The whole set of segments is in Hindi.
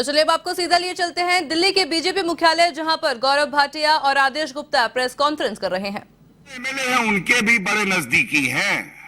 तो चलिए अब आपको सीधा लिए चलते हैं दिल्ली के बीजेपी मुख्यालय, जहां पर गौरव भाटिया और आदेश गुप्ता प्रेस कॉन्फ्रेंस कर रहे हैं। एमएलए हैं, उनके भी बड़े नजदीकी हैं।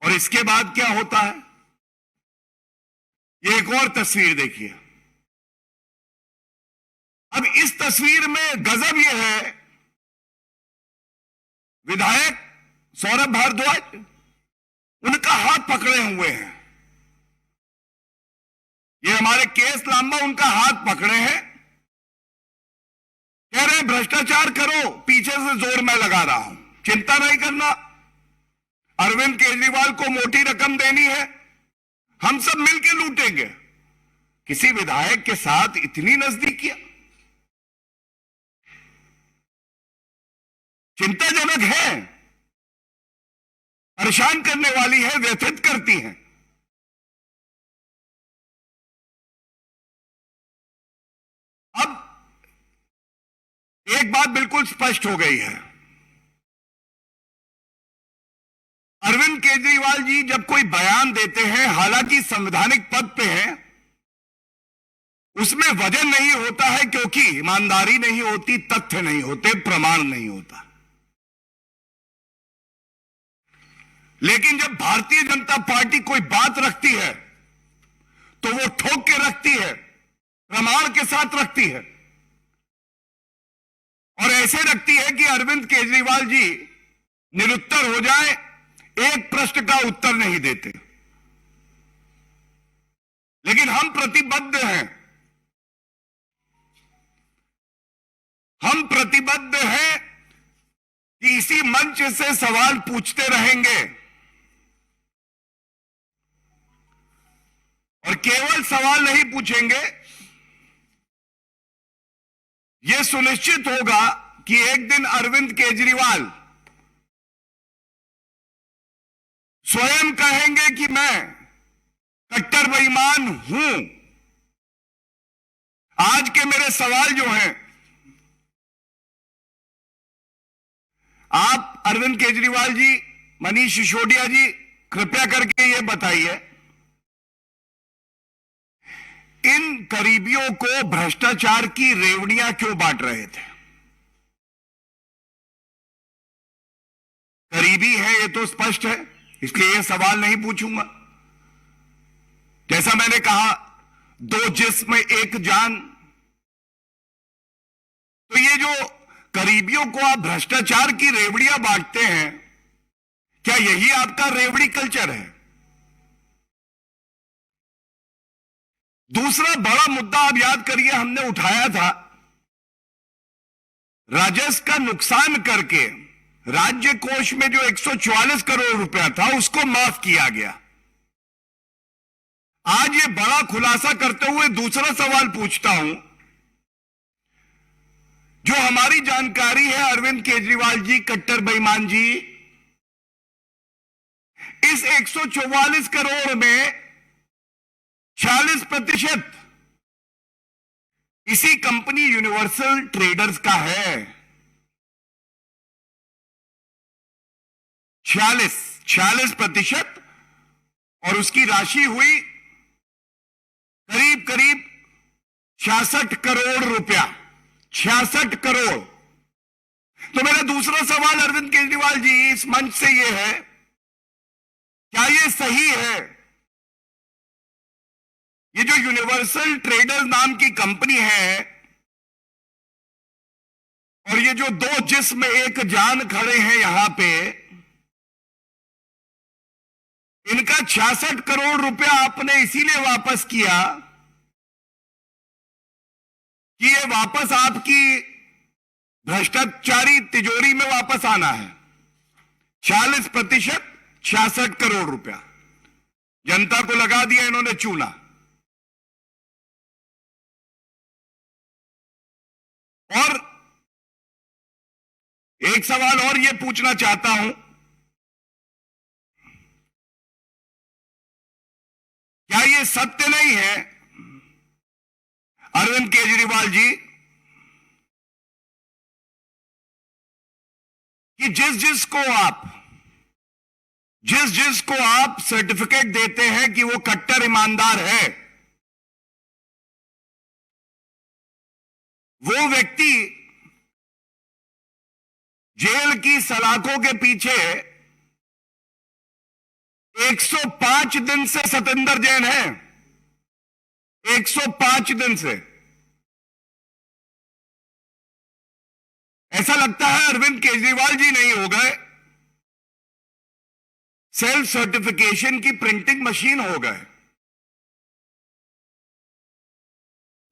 और इसके बाद क्या होता है, ये एक और तस्वीर देखिए। अब इस तस्वीर में गजब यह है, विधायक सौरभ भारद्वाज उनका हाथ पकड़े हुए हैं। ये हमारे केस लांबा उनका हाथ पकड़े हैं, कह रहे हैं भ्रष्टाचार करो, पीछे से जोर मैं लगा रहा हूं, चिंता नहीं करना। अरविंद केजरीवाल को मोटी रकम देनी है, हम सब मिलकर लूटेंगे। किसी विधायक के साथ इतनी नजदीकियां चिंताजनक है, परेशान करने वाली है, व्यथित करती हैं। अब एक बात बिल्कुल स्पष्ट हो गई है, अरविंद केजरीवाल जी जब कोई बयान देते हैं, हालांकि संवैधानिक पद पे हैं, उसमें वजन नहीं होता है, क्योंकि ईमानदारी नहीं होती, तथ्य नहीं होते, प्रमाण नहीं होता। लेकिन जब भारतीय जनता पार्टी कोई बात रखती है तो वो ठोक के रखती है, प्रमाण के साथ रखती है, और ऐसे रखती है कि अरविंद केजरीवाल जी निरुत्तर हो जाए, एक प्रश्न का उत्तर नहीं देते। लेकिन हम प्रतिबद्ध हैं, हम प्रतिबद्ध हैं कि इसी मंच से सवाल पूछते रहेंगे, और केवल सवाल नहीं पूछेंगे, यह सुनिश्चित होगा कि एक दिन अरविंद केजरीवाल स्वयं कहेंगे कि मैं कट्टर बेईमान हूं। आज के मेरे सवाल जो हैं, आप अरविंद केजरीवाल जी, मनीष सिसोदिया जी, कृपया करके ये बताइए, इन करीबियों को भ्रष्टाचार की रेवड़ियां क्यों बांट रहे थे? करीबी है ये तो स्पष्ट है, इसलिए ये सवाल नहीं पूछूंगा। जैसा मैंने कहा, दो जिस्म एक जान, तो ये जो करीबियों को आप भ्रष्टाचार की रेवड़ियां बांटते हैं, क्या यही आपका रेवड़ी कल्चर है? दूसरा बड़ा मुद्दा आप याद करिए, हमने उठाया था, राजस्व का नुकसान करके राज्य कोष में जो 144 करोड़ रुपया था उसको माफ किया गया। आज ये बड़ा खुलासा करते हुए दूसरा सवाल पूछता हूं, जो हमारी जानकारी है, अरविंद केजरीवाल जी, कट्टर बेईमान जी, इस 144 करोड़ में 40% इसी कंपनी यूनिवर्सल ट्रेडर्स का है। 46%, और उसकी राशि हुई करीब करीब 66 करोड़ रुपया। 66 करोड़। तो मेरा दूसरा सवाल अरविंद केजरीवाल जी इस मंच से यह है, क्या यह सही है, ये जो यूनिवर्सल ट्रेडर्स नाम की कंपनी है, और ये जो दो जिस्म एक जान खड़े हैं यहां पे, इनका 66 करोड़ रुपया आपने इसीलिए वापस किया कि ये वापस आपकी भ्रष्टाचारी तिजोरी में वापस आना है। 40%, 66 करोड़ रुपया जनता को लगा दिया इन्होंने चूना। और एक सवाल और यह पूछना चाहता हूं, क्या यह सत्य नहीं है अरविंद केजरीवाल जी कि जिस जिस को आप सर्टिफिकेट देते हैं कि वो कट्टर ईमानदार है, वो व्यक्ति जेल की सलाखों के पीछे 105 दिन से सतेंद्र जैन है, 105 दिन से। ऐसा लगता है अरविंद केजरीवाल जी नहीं हो गए, सेल्फ सर्टिफिकेशन की प्रिंटिंग मशीन हो गए।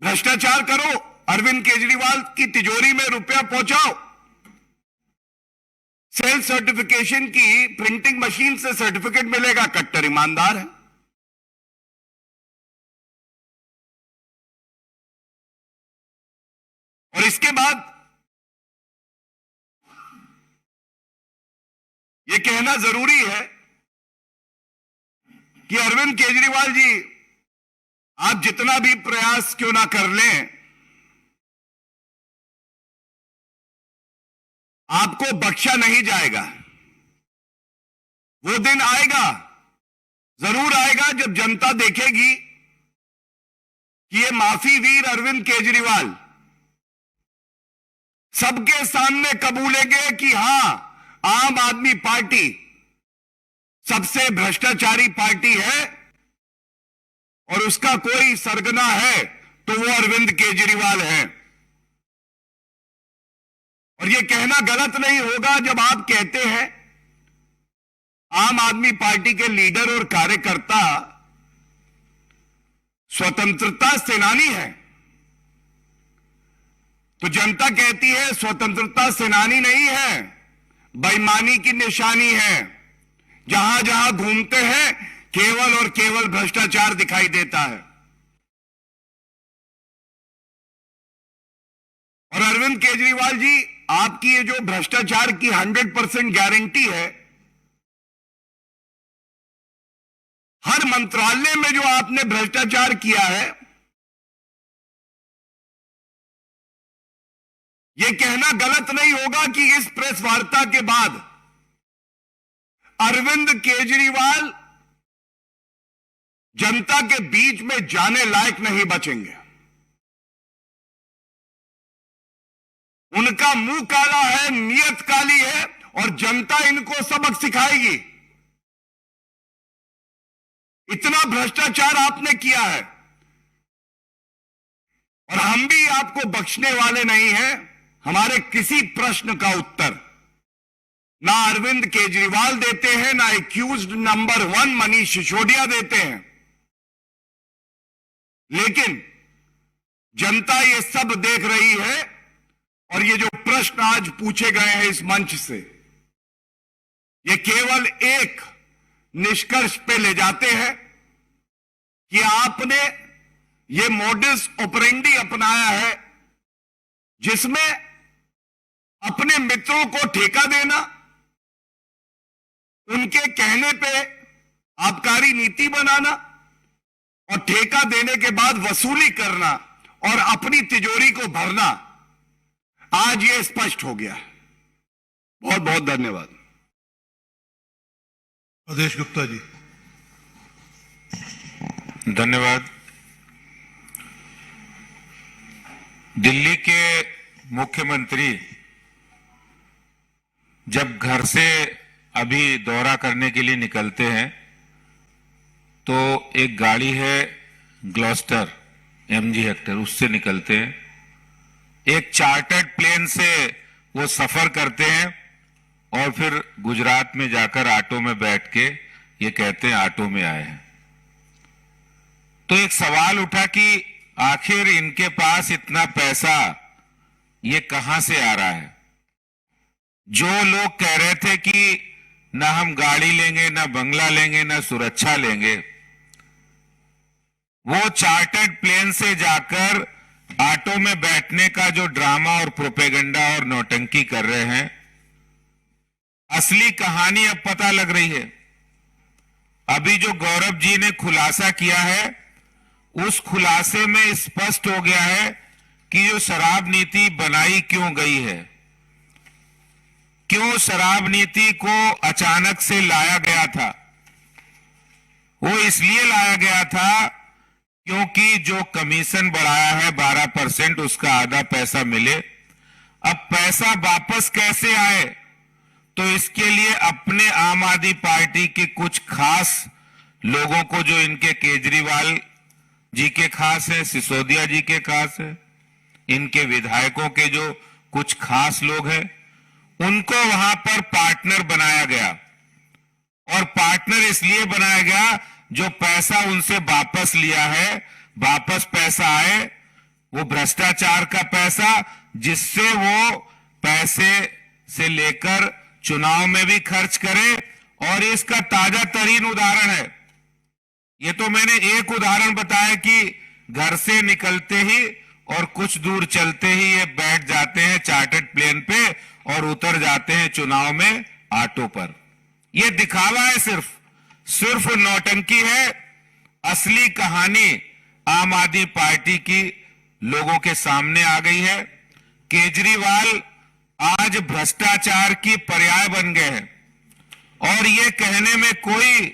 भ्रष्टाचार करो, अरविंद केजरीवाल की तिजोरी में रुपया पहुंचाओ, सेल्फ सर्टिफिकेशन की प्रिंटिंग मशीन से सर्टिफिकेट मिलेगा, कट्टर ईमानदार है। और इसके बाद यह कहना जरूरी है कि अरविंद केजरीवाल जी, आप जितना भी प्रयास क्यों ना कर लें, आपको बख्शा नहीं जाएगा। वो दिन आएगा, जरूर आएगा, जब जनता देखेगी कि ये माफी वीर अरविंद केजरीवाल सबके सामने कबूलेंगे कि हां, आम आदमी पार्टी सबसे भ्रष्टाचारी पार्टी है और उसका कोई सरगना है तो वो अरविंद केजरीवाल है। और ये कहना गलत नहीं होगा जब आप कहते हैं आम आदमी पार्टी के लीडर और कार्यकर्ता स्वतंत्रता सेनानी है, तो जनता कहती है स्वतंत्रता सेनानी नहीं है, बेईमानी की निशानी है। जहां जहां घूमते हैं केवल और केवल भ्रष्टाचार दिखाई देता है। और अरविंद केजरीवाल जी, आपकी ये जो भ्रष्टाचार की 100% गारंटी है, हर मंत्रालय में जो आपने भ्रष्टाचार किया है, यह कहना गलत नहीं होगा कि इस प्रेस वार्ता के बाद अरविंद केजरीवाल जनता के बीच में जाने लायक नहीं बचेंगे। उनका मुंह काला है, नियत काली है और जनता इनको सबक सिखाएगी। इतना भ्रष्टाचार आपने किया है और हम भी आपको बख्शने वाले नहीं हैं। हमारे किसी प्रश्न का उत्तर ना अरविंद केजरीवाल देते हैं, ना एक्यूज्ड नंबर 1 मनीष सिसोदिया देते हैं, लेकिन जनता ये सब देख रही है। और ये जो प्रश्न आज पूछे गए हैं इस मंच से, ये केवल एक निष्कर्ष पे ले जाते हैं कि आपने ये मोडस ऑपरेंडी अपनाया है, जिसमें अपने मित्रों को ठेका देना, उनके कहने पे आबकारी नीति बनाना और ठेका देने के बाद वसूली करना और अपनी तिजोरी को भरना, आज ये स्पष्ट हो गया। बहुत बहुत धन्यवाद। अवधेश गुप्ता जी। धन्यवाद। दिल्ली के मुख्यमंत्री जब घर से अभी दौरा करने के लिए निकलते हैं तो एक गाड़ी है ग्लॉस्टर MG हेक्टर, उससे निकलते हैं। एक चार्टर्ड प्लेन से वो सफर करते हैं और फिर गुजरात में जाकर ऑटो में बैठ के ये कहते हैं ऑटो में आए हैं। तो एक सवाल उठा कि आखिर इनके पास इतना पैसा ये कहां से आ रहा है। जो लोग कह रहे थे कि ना हम गाड़ी लेंगे, ना बंगला लेंगे, ना सुरक्षा लेंगे, वो चार्टर्ड प्लेन से जाकर ऑटो में बैठने का जो ड्रामा और प्रोपेगेंडा और नौटंकी कर रहे हैं, असली कहानी अब पता लग रही है। अभी जो गौरव जी ने खुलासा किया है, उस खुलासे में स्पष्ट हो गया है कि जो शराब नीति बनाई क्यों गई है, क्यों शराब नीति को अचानक से लाया गया था। वो इसलिए लाया गया था क्योंकि जो कमीशन बढ़ाया है 12%, उसका आधा पैसा मिले। अब पैसा वापस कैसे आए, तो इसके लिए अपने आम आदमी पार्टी के कुछ खास लोगों को, जो इनके केजरीवाल जी के खास है, सिसोदिया जी के खास है, इनके विधायकों के जो कुछ खास लोग हैं, उनको वहां पर पार्टनर बनाया गया। और पार्टनर इसलिए बनाया गया, जो पैसा उनसे वापस लिया है, वापस पैसा आए, वो भ्रष्टाचार का पैसा, जिससे वो पैसे से लेकर चुनाव में भी खर्च करे। और इसका ताजा तरीन उदाहरण है, ये तो मैंने एक उदाहरण बताया कि घर से निकलते ही और कुछ दूर चलते ही ये बैठ जाते हैं चार्टर्ड प्लेन पे और उतर जाते हैं चुनाव में ऑटो पर। ये दिखावा है, सिर्फ नौटंकी है। असली कहानी आम आदमी पार्टी की लोगों के सामने आ गई है। केजरीवाल आज भ्रष्टाचार की पर्याय बन गए हैं, और ये कहने में कोई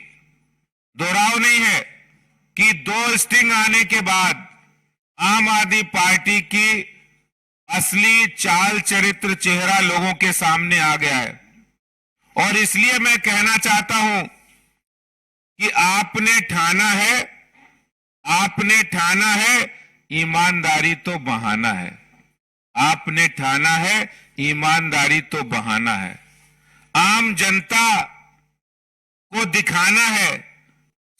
दोहराव नहीं है कि 2 स्टिंग आने के बाद आम आदमी पार्टी की असली चाल चरित्र चेहरा लोगों के सामने आ गया है। और इसलिए मैं कहना चाहता हूं कि आपने ठाना है, ईमानदारी तो बहाना है। आपने ठाना है, ईमानदारी तो बहाना है। आम जनता को दिखाना है,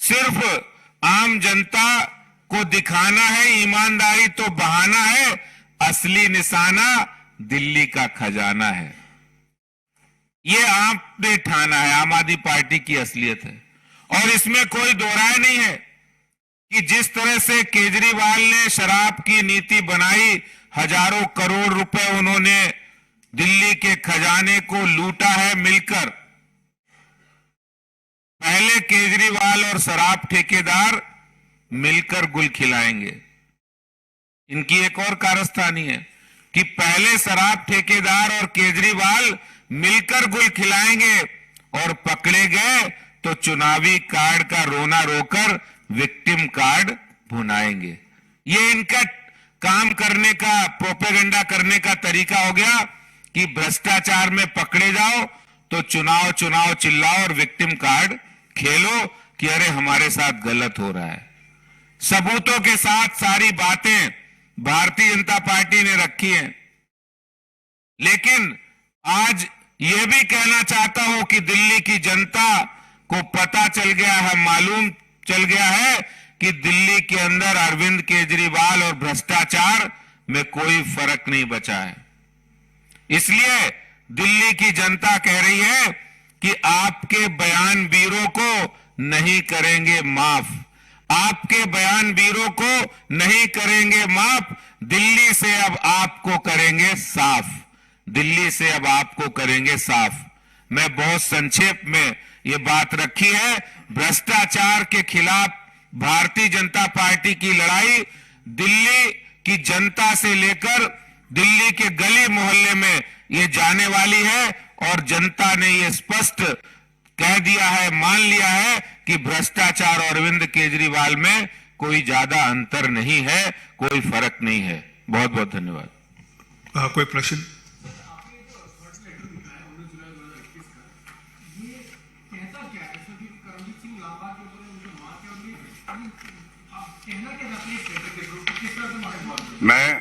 सिर्फ आम जनता को दिखाना है, ईमानदारी तो बहाना है। असली निशाना दिल्ली का खजाना है। ये आपने ठाना है, आम आदमी पार्टी की असलियत है। और इसमें कोई दो राय नहीं है कि जिस तरह से केजरीवाल ने शराब की नीति बनाई, हजारों करोड़ रुपए उन्होंने दिल्ली के खजाने को लूटा है मिलकर। पहले केजरीवाल और शराब ठेकेदार मिलकर गुल खिलाएंगे। इनकी एक और कारस्तानी है कि पहले शराब ठेकेदार और केजरीवाल मिलकर गुल खिलाएंगे, और पकड़े गए तो चुनावी कार्ड का रोना रोकर विक्टिम कार्ड भुनाएंगे। ये इनका काम करने का, प्रोपेगेंडा करने का तरीका हो गया कि भ्रष्टाचार में पकड़े जाओ तो चुनाव चुनाव चिल्लाओ और विक्टिम कार्ड खेलो कि अरे हमारे साथ गलत हो रहा है। सबूतों के साथ सारी बातें भारतीय जनता पार्टी ने रखी हैं। लेकिन आज यह भी कहना चाहता हूं कि दिल्ली की जनता को पता चल गया है, मालूम चल गया है कि दिल्ली के अंदर अरविंद केजरीवाल और भ्रष्टाचार में कोई फर्क नहीं बचा है। इसलिए दिल्ली की जनता कह रही है कि आपके बयानवीरों को नहीं करेंगे माफ, आपके बयानवीरों को नहीं करेंगे माफ। दिल्ली से अब आपको करेंगे साफ, दिल्ली से अब आपको करेंगे साफ। मैं बहुत संक्षेप में ये बात रखी है। भ्रष्टाचार के खिलाफ भारतीय जनता पार्टी की लड़ाई दिल्ली की जनता से लेकर दिल्ली के गली मोहल्ले में ये जाने वाली है, और जनता ने ये स्पष्ट कह दिया है, मान लिया है कि भ्रष्टाचार और अरविंद केजरीवाल में कोई ज्यादा अंतर नहीं है, कोई फर्क नहीं है। बहुत बहुत धन्यवाद। कोई प्रश्न? मैं